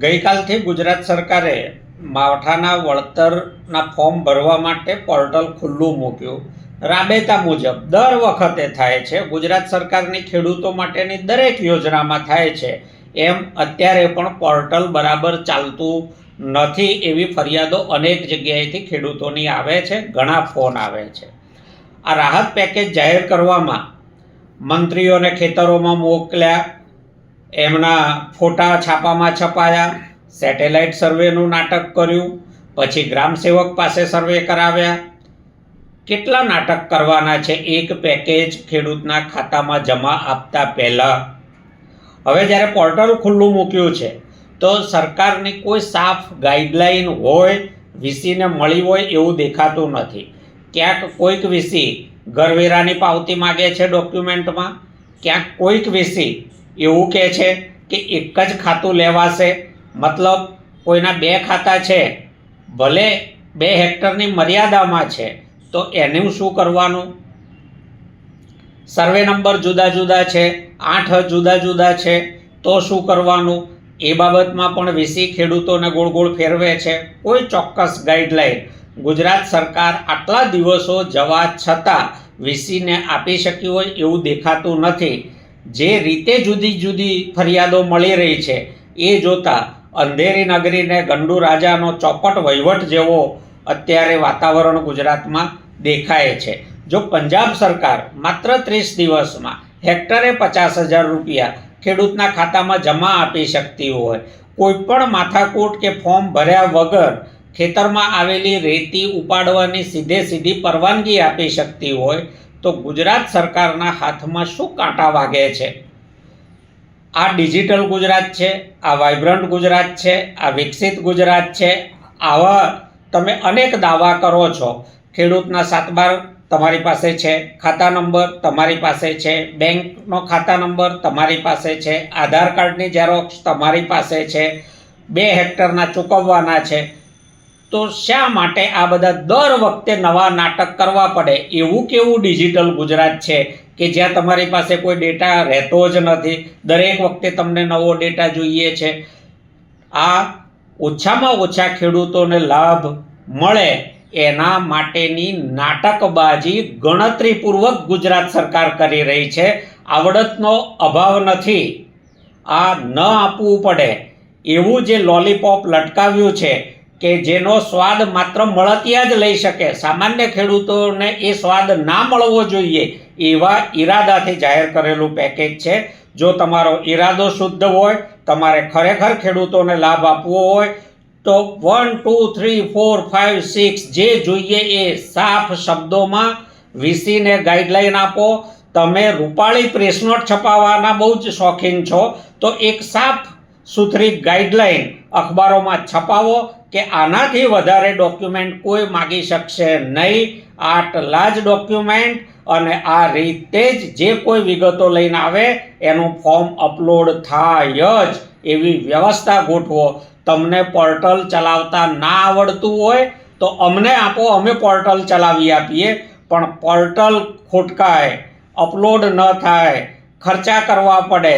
ગઈકાલથી ગુજરાત સરકારે માવઠાના વળતરના ફોર્મ ભરવા માટે પોર્ટલ ખુલ્લું મૂક્યું. રાબેતા મુજબ દર વખતે થાય છે, ગુજરાત સરકારની ખેડૂતો માટેની દરેક યોજનામાં થાય છે એમ અત્યારે પણ પોર્ટલ બરાબર ચાલતું નથી એવી ફરિયાદો અનેક જગ્યાએથી ખેડૂતોની આવે છે. ઘણા ફોન આવે છે. આ રાહત પેકેજ જાહેર કરવામાં મંત્રીઓને ખેતરોમાં મોકલ્યા, એમના ફોટા છાપામાં છપાયા, સેટેલાઇટ સર્વેનું નાટક કર્યું, પછી ગ્રામસેવક પાસે સર્વે કરાવ્યા. કેટલા નાટક કરવાના છે એક પેકેજ ખેડૂતના ખાતામાં જમા આપતા પહેલાં? હવે જ્યારે પોર્ટલ ખુલ્લું મૂક્યું છે તો સરકારની કોઈ સાફ ગાઈડલાઈન હોય, વીસીને મળી હોય એવું દેખાતું નથી. ક્યાંક કોઈક વીસી ઘરવેરાની પાવતી માગે છે ડોક્યુમેન્ટમાં, ક્યાંક કોઈક વીસી એવું કહે છે કે એક જ ખાતું લેવાશે. મતલબ કોઈના બે ખાતા છે, ભલે 2 હેક્ટરની મર્યાદામાં છે, તો એનું શું કરવાનું? સર્વે નંબર જુદા જુદા છે, 8 જુદા જુદા છે, તો શું કરવાનું? એ બાબતમાં પણ વીસી ખેડૂતોને ગોળ ગોળ ફેરવે છે. કોઈ ચોક્કસ ગાઈડલાઈન ગુજરાત સરકાર આટલા દિવસો જવા છતાં વીસીને આપી શકી હોય એવું દેખાતું નથી. જે રીતે જુદી જુદી ફરિયાદો મળી રહી છે એ જોતાં અંધેરી નગરીને ગંડુ રાજાનો ચોપટ વહીવટ જેવો અત્યારે વાતાવરણ ગુજરાતમાં દેખાય છે. જો પંજાબ સરકાર માત્ર 30 દિવસમાં હેક્ટરે 50,000 રૂપિયા ખેડૂતના ખાતામાં જમા આપી શકતી હોય, કોઈ પણ માથાકૂટ કે ફોર્મ ભર્યા વગર ખેતરમાં આવેલી રેતી ઉપાડવાની સીધી પરવાનગી આપી શકતી હોય, તો ગુજરાત સરકારના હાથમાં શું કાંટા વાગે છે? આ ડિજિટલ ગુજરાત છે, આ વાઇબ્રન્ટ ગુજરાત છે, આ વિકસિત ગુજરાત છે. આવા તમે અનેક દાવા કરો છો. ખેડૂતના 7/12 તમારી પાસે છે, ખાતા નંબર તમારી પાસે છે, બેંકનો ખાતા નંબર તમારી પાસે છે, આધાર કાર્ડની ઝેરોક્ષ તમારી પાસે છે, 2 હેક્ટરના ચૂકવવાના છે. તો શા માટે આ બધા દર વખતે નવા નાટક કરવા પડે? એવું કેવું ડિજિટલ ગુજરાત છે કે જ્યાં તમારી પાસે કોઈ ડેટા રહેતો જ નથી, દરેક વખતે તમને નવો ડેટા જોઈએ છે? આ ઓછામાં ઓછા ખેડૂતોને લાભ મળે એના માટેની નાટકબાજી ગણતરીપૂર્વક ગુજરાત સરકાર કરી રહી છે. આવડતનો અભાવ નથી. આ ન આપવું પડે એવું જે લોલીપોપ લટકાવ્યું છે કે જેનો સ્વાદ માત્ર મળતિયા જ લઈ શકે, સામાન્ય ખેડૂતોને એ સ્વાદ ના મળવો જોઈએ, એવા ઈરાદાથી જાહેર કરેલું પેકેજ છે. જો તમારો ઈરાદો શુદ્ધ હોય, તમારે ખરેખર ખેડૂતોને લાભ આપવો હોય, તો 1 2 3 4 5 6 જે જોઈએ એ સાફ શબ્દોમાં વીસીને ગાઈડલાઈન આપો. તમે રૂપાળી પ્રેસ નોટ છપાવવાના બહુ જ શોખીન છો, તો એક સાફ સુથરી ગાઈડલાઈન અખબારોમાં છપાવો કે આનાથી વધારે ડોક્યુમેન્ટ કોઈ માગી શકશે નહીં. આટલા જ ડોક્યુમેન્ટ અને આ રીતે જ જે કોઈ વિગતો લઈને આવે એનું ફોર્મ અપલોડ થાય જ એવી વ્યવસ્થા ગોઠવો. તમને પોર્ટલ ચલાવતા ના આવડતું હોય તો અમને આપો, અમે પોર્ટલ ચલાવી આપીએ. પણ પોર્ટલ ખોટકાય, અપલોડ ન થાય, ખર્ચા કરવા પડે,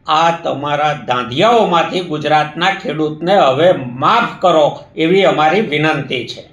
આ તમારા ધાંધિયાઓમાંથી ગુજરાતના ખેડૂતને હવે માફ કરો એવી અમારી વિનંતી છે.